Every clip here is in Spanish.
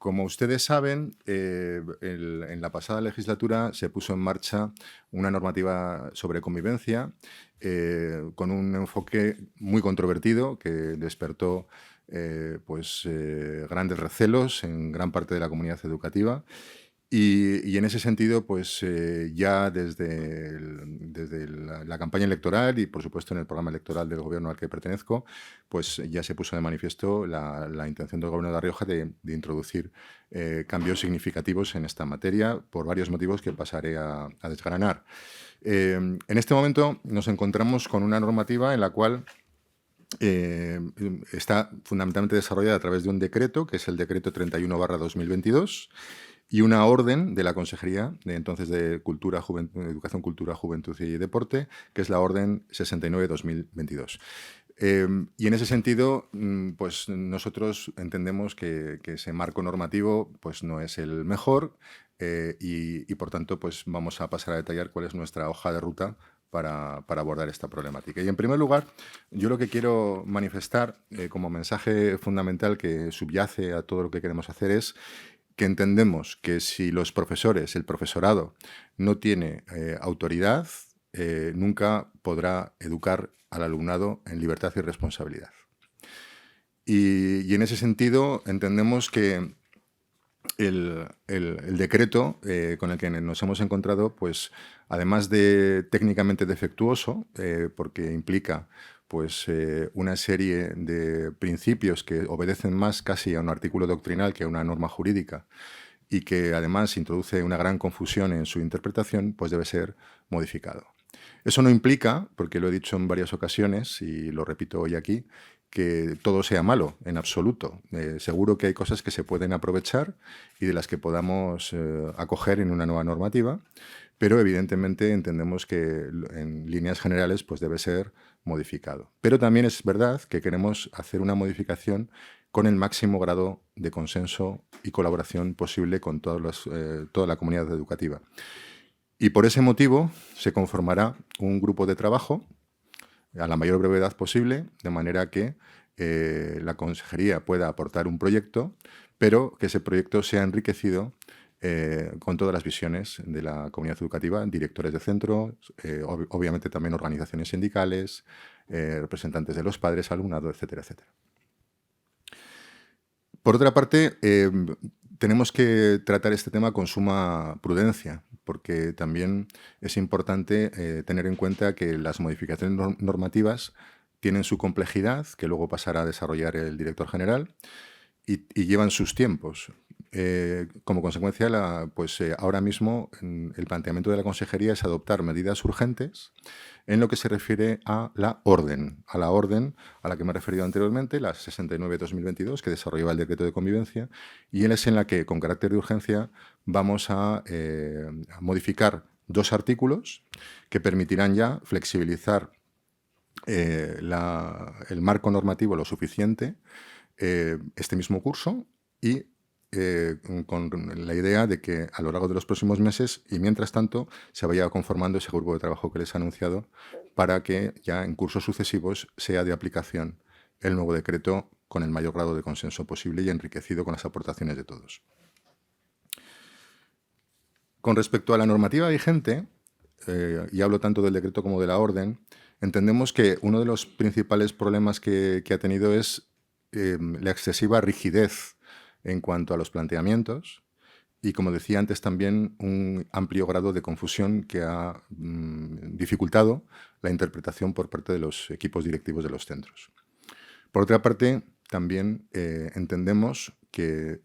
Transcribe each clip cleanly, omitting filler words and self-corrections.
Como ustedes saben, en la pasada legislatura se puso en marcha una normativa sobre convivencia con un enfoque muy controvertido que despertó grandes recelos en gran parte de la comunidad educativa. Y en ese sentido, ya desde la campaña electoral y, por supuesto, en el programa electoral del gobierno al que pertenezco, pues ya se puso de manifiesto la intención del gobierno de La Rioja de introducir cambios significativos en esta materia por varios motivos que pasaré a desgranar. En este momento nos encontramos con una normativa en la cual está fundamentalmente desarrollada a través de un decreto, que es el decreto 31/2022, y una orden de la Consejería de entonces de Educación, Cultura, Juventud y Deporte, que es la orden 69/2022. Y en ese sentido, pues nosotros entendemos que ese marco normativo pues no es el mejor y por tanto pues vamos a pasar a detallar cuál es nuestra hoja de ruta para abordar esta problemática. Y en primer lugar, yo lo que quiero manifestar como mensaje fundamental que subyace a todo lo que queremos hacer es que entendemos que si los profesores, el profesorado, no tiene autoridad, nunca podrá educar al alumnado en libertad y responsabilidad. Y en ese sentido entendemos que el decreto con el que nos hemos encontrado, pues además de técnicamente defectuoso, porque implica una serie de principios que obedecen más casi a un artículo doctrinal que a una norma jurídica y que además introduce una gran confusión en su interpretación, pues debe ser modificado. Eso no implica, porque lo he dicho en varias ocasiones y lo repito hoy aquí, que todo sea malo, en absoluto. Seguro que hay cosas que se pueden aprovechar y de las que podamos acoger en una nueva normativa, pero evidentemente entendemos que en líneas generales pues debe ser modificado. Pero también es verdad que queremos hacer una modificación con el máximo grado de consenso y colaboración posible con toda la comunidad educativa. Y por ese motivo se conformará un grupo de trabajo a la mayor brevedad posible, de manera que la Consejería pueda aportar un proyecto, pero que ese proyecto sea enriquecido con todas las visiones de la comunidad educativa, directores de centro, obviamente también organizaciones sindicales, representantes de los padres, alumnado, etcétera, etcétera. Por otra parte, tenemos que tratar este tema con suma prudencia, porque también es importante tener en cuenta que las modificaciones normativas tienen su complejidad, que luego pasará a desarrollar el director general, y llevan sus tiempos. Como consecuencia, ahora mismo el planteamiento de la Consejería es adoptar medidas urgentes en lo que se refiere a la orden a la que me he referido anteriormente, la 69/2022, que desarrollaba el decreto de convivencia, y es en la que, con carácter de urgencia, vamos a modificar 2 artículos que permitirán ya flexibilizar el marco normativo lo suficiente este mismo curso y con la idea de que a lo largo de los próximos meses y mientras tanto se vaya conformando ese grupo de trabajo que les he anunciado para que ya en cursos sucesivos sea de aplicación el nuevo decreto con el mayor grado de consenso posible y enriquecido con las aportaciones de todos. Con respecto a la normativa vigente, y hablo tanto del decreto como de la orden, entendemos que uno de los principales problemas que ha tenido es la excesiva rigidez en cuanto a los planteamientos y, como decía antes, también un amplio grado de confusión que ha dificultado la interpretación por parte de los equipos directivos de los centros. Por otra parte, también entendemos que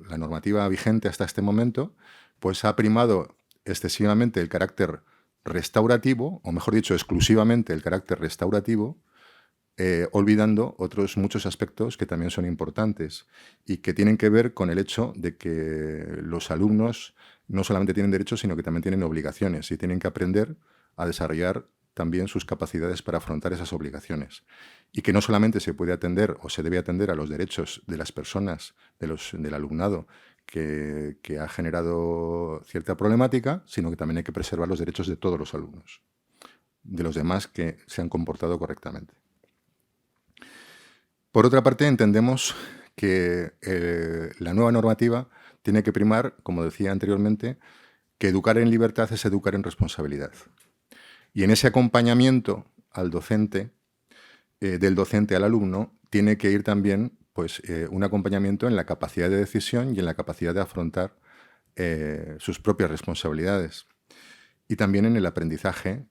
la normativa vigente hasta este momento pues ha primado excesivamente el carácter restaurativo, o mejor dicho, exclusivamente el carácter restaurativo, olvidando otros muchos aspectos que también son importantes y que tienen que ver con el hecho de que los alumnos no solamente tienen derechos, sino que también tienen obligaciones y tienen que aprender a desarrollar también sus capacidades para afrontar esas obligaciones. Y que no solamente se puede atender o se debe atender a los derechos de las personas, del alumnado, que ha generado cierta problemática, sino que también hay que preservar los derechos de todos los alumnos, de los demás que se han comportado correctamente. Por otra parte, entendemos que la nueva normativa tiene que primar, como decía anteriormente, que educar en libertad es educar en responsabilidad. Y en ese acompañamiento al docente, del docente al alumno, tiene que ir también pues, un acompañamiento en la capacidad de decisión y en la capacidad de afrontar sus propias responsabilidades. Y también en el aprendizaje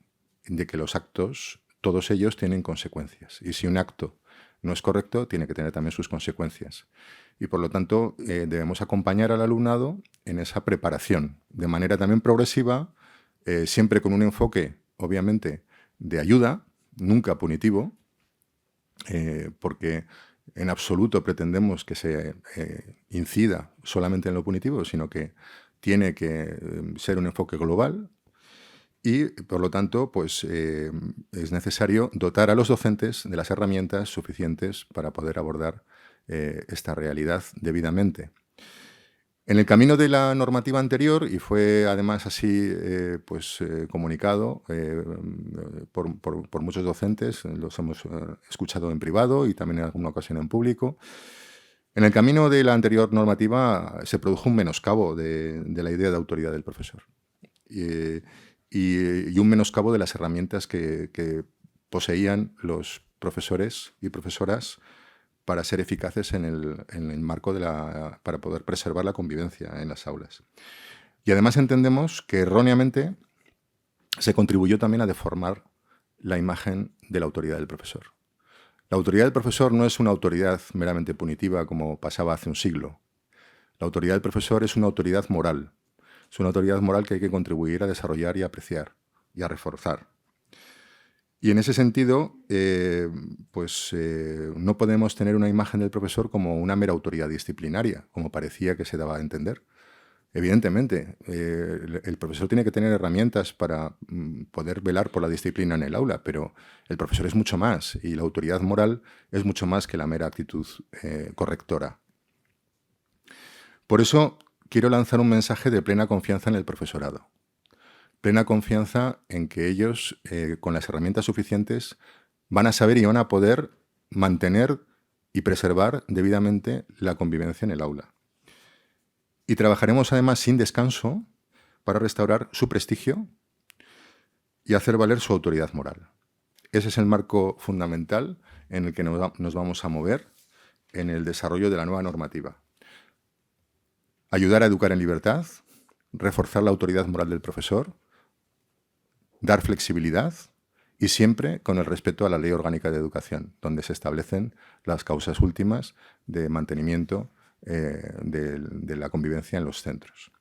de que los actos, todos ellos tienen consecuencias. Y si un acto no es correcto, tiene que tener también sus consecuencias. Y por lo tanto, debemos acompañar al alumnado en esa preparación, de manera también progresiva, siempre con un enfoque, obviamente, de ayuda, nunca punitivo, porque en absoluto pretendemos que se incida solamente en lo punitivo, sino que tiene que ser un enfoque global y, por lo tanto, pues, es necesario dotar a los docentes de las herramientas suficientes para poder abordar esta realidad debidamente. En el camino de la normativa anterior, y fue además así comunicado por muchos docentes, los hemos escuchado en privado y también en alguna ocasión en público, en el camino de la anterior normativa se produjo un menoscabo de la idea de autoridad del profesor y un menoscabo de las herramientas que poseían los profesores y profesoras para ser eficaces en el marco para poder preservar la convivencia en las aulas. Y además entendemos que erróneamente se contribuyó también a deformar la imagen de la autoridad del profesor. La autoridad del profesor no es una autoridad meramente punitiva como pasaba hace un siglo. La autoridad del profesor es una autoridad moral. Es una autoridad moral que hay que contribuir a desarrollar y a apreciar y a reforzar. Y en ese sentido, no podemos tener una imagen del profesor como una mera autoridad disciplinaria, como parecía que se daba a entender. Evidentemente, el profesor tiene que tener herramientas para poder velar por la disciplina en el aula, pero el profesor es mucho más y la autoridad moral es mucho más que la mera actitud correctora. Por eso quiero lanzar un mensaje de plena confianza en el profesorado. Plena confianza en que ellos, con las herramientas suficientes, van a saber y van a poder mantener y preservar debidamente la convivencia en el aula. Y trabajaremos además sin descanso para restaurar su prestigio y hacer valer su autoridad moral. Ese es el marco fundamental en el que nos vamos a mover en el desarrollo de la nueva normativa. Ayudar a educar en libertad, reforzar la autoridad moral del profesor, dar flexibilidad y siempre con el respeto a la Ley Orgánica de Educación, donde se establecen las causas últimas de mantenimiento de la convivencia en los centros.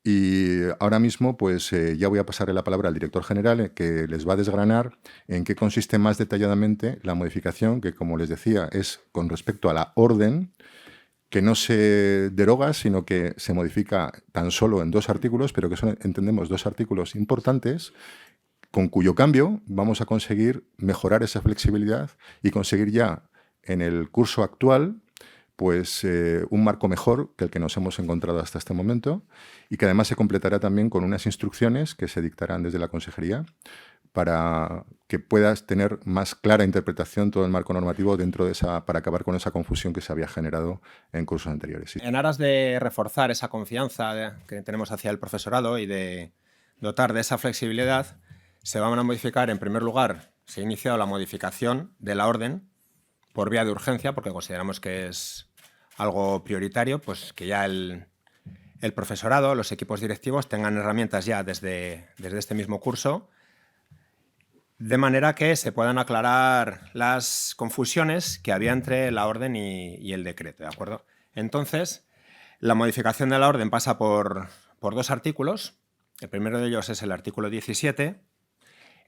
Y ahora mismo pues ya voy a pasarle la palabra al director general que les va a desgranar en qué consiste más detalladamente la modificación que, como les decía, es con respecto a la orden, que no se deroga, sino que se modifica tan solo en 2 artículos, pero que son, entendemos, 2 artículos importantes, con cuyo cambio vamos a conseguir mejorar esa flexibilidad y conseguir ya en el curso actual pues un marco mejor que el que nos hemos encontrado hasta este momento y que además se completará también con unas instrucciones que se dictarán desde la Consejería para que puedas tener más clara interpretación todo el marco normativo dentro de para acabar con esa confusión que se había generado en cursos anteriores. En aras de reforzar esa confianza que tenemos hacia el profesorado y de dotar de esa flexibilidad, se van a modificar, en primer lugar, se ha iniciado la modificación de la orden por vía de urgencia, porque consideramos que es algo prioritario, pues que ya el profesorado, los equipos directivos tengan herramientas ya desde este mismo curso, de manera que se puedan aclarar las confusiones que había entre la orden y el decreto, ¿de acuerdo? Entonces, la modificación de la orden pasa por 2 artículos. El primero de ellos es el artículo 17,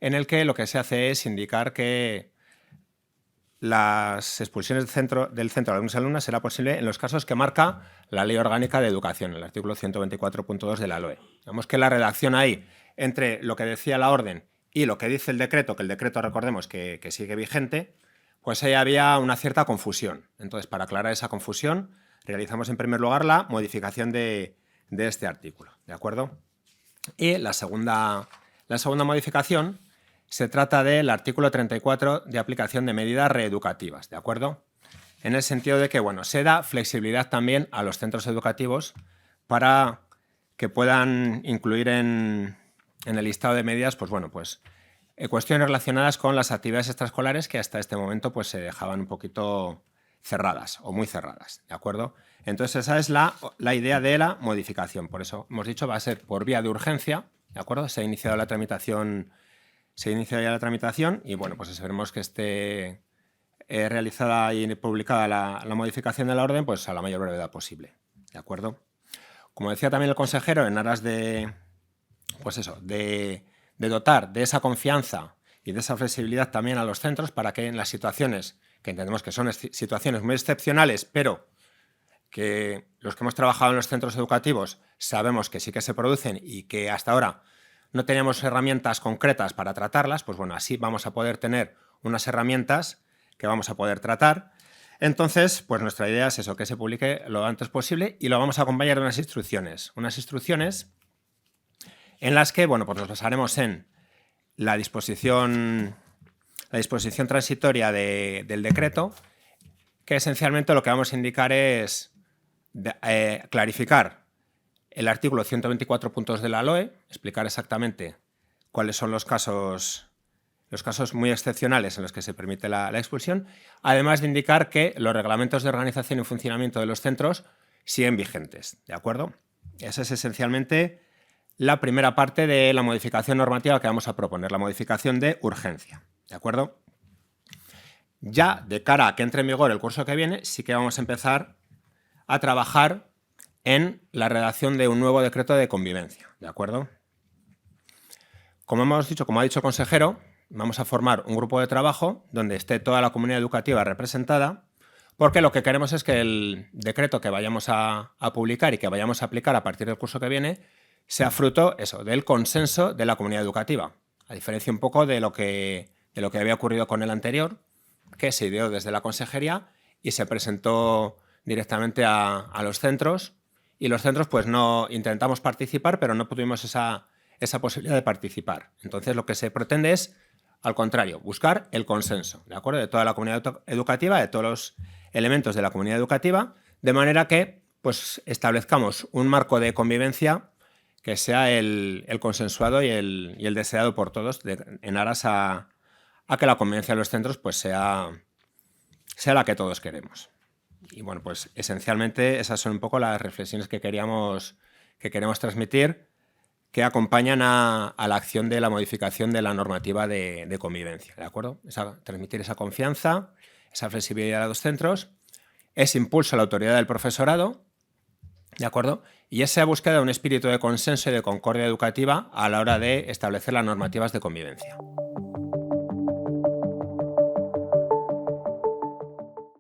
en el que lo que se hace es indicar que las expulsiones del centro de alumnos y alumnas será posible en los casos que marca la Ley Orgánica de Educación, el artículo 124.2 de la LOE. Digamos que la redacción ahí entre lo que decía la orden y lo que dice el decreto, que el decreto recordemos que sigue vigente, pues ahí había una cierta confusión. Entonces, para aclarar esa confusión, realizamos en primer lugar la modificación de este artículo, ¿de acuerdo? Y la segunda modificación se trata del artículo 34 de aplicación de medidas reeducativas, ¿de acuerdo? en el sentido de que, bueno, se da flexibilidad también a los centros educativos para que puedan incluir en el listado de medidas, pues bueno, pues cuestiones relacionadas con las actividades extraescolares que hasta este momento pues se dejaban un poquito cerradas o muy cerradas, ¿de acuerdo? Entonces esa es la idea de la modificación. Por eso hemos dicho va a ser por vía de urgencia, ¿de acuerdo? Se ha iniciado la tramitación, y bueno, pues esperemos que esté realizada y publicada la modificación de la orden pues a la mayor brevedad posible, ¿de acuerdo? Como decía también el consejero, en aras de, pues eso, de dotar de esa confianza y de esa flexibilidad también a los centros para que en las situaciones, que entendemos que son situaciones muy excepcionales, pero que los que hemos trabajado en los centros educativos sabemos que sí que se producen y que hasta ahora no teníamos herramientas concretas para tratarlas, pues bueno, así vamos a poder tener unas herramientas que vamos a poder tratar. Entonces, pues nuestra idea es eso, que se publique lo antes posible y lo vamos a acompañar de unas instrucciones en las que, bueno, pues nos basaremos en la disposición transitoria del decreto, que esencialmente lo que vamos a indicar es clarificar el artículo 124 puntos de la LOE, explicar exactamente cuáles son los casos muy excepcionales en los que se permite la expulsión, además de indicar que los reglamentos de organización y funcionamiento de los centros siguen vigentes, ¿de acuerdo? Esa es esencialmente la primera parte de la modificación normativa que vamos a proponer, la modificación de urgencia, ¿de acuerdo? Ya de cara a que entre en vigor el curso que viene, sí que vamos a empezar a trabajar en la redacción de un nuevo decreto de convivencia, ¿de acuerdo? Como ha dicho el consejero, vamos a formar un grupo de trabajo donde esté toda la comunidad educativa representada, porque lo que queremos es que el decreto que vayamos a publicar y que vayamos a aplicar a partir del curso que viene sea fruto del consenso de la comunidad educativa, a diferencia un poco de lo que había ocurrido con el anterior, que se ideó desde la consejería y se presentó directamente a los centros, y los centros pues no intentamos participar, pero no tuvimos esa posibilidad de participar. Entonces lo que se pretende es, al contrario, buscar el consenso, ¿de acuerdo?, de toda la comunidad educativa, de todos los elementos de la comunidad educativa, de manera que pues establezcamos un marco de convivencia que sea el consensuado y el deseado por todos, en aras a que la convivencia de los centros pues sea la que todos queremos. Y bueno, pues esencialmente esas son un poco las reflexiones que queremos transmitir, que acompañan a la acción de la modificación de la normativa de convivencia, ¿de acuerdo? Transmitir esa confianza, esa flexibilidad a los centros, ese impulso a la autoridad del profesorado, ¿de acuerdo? Y esa búsqueda de un espíritu de consenso y de concordia educativa a la hora de establecer las normativas de convivencia.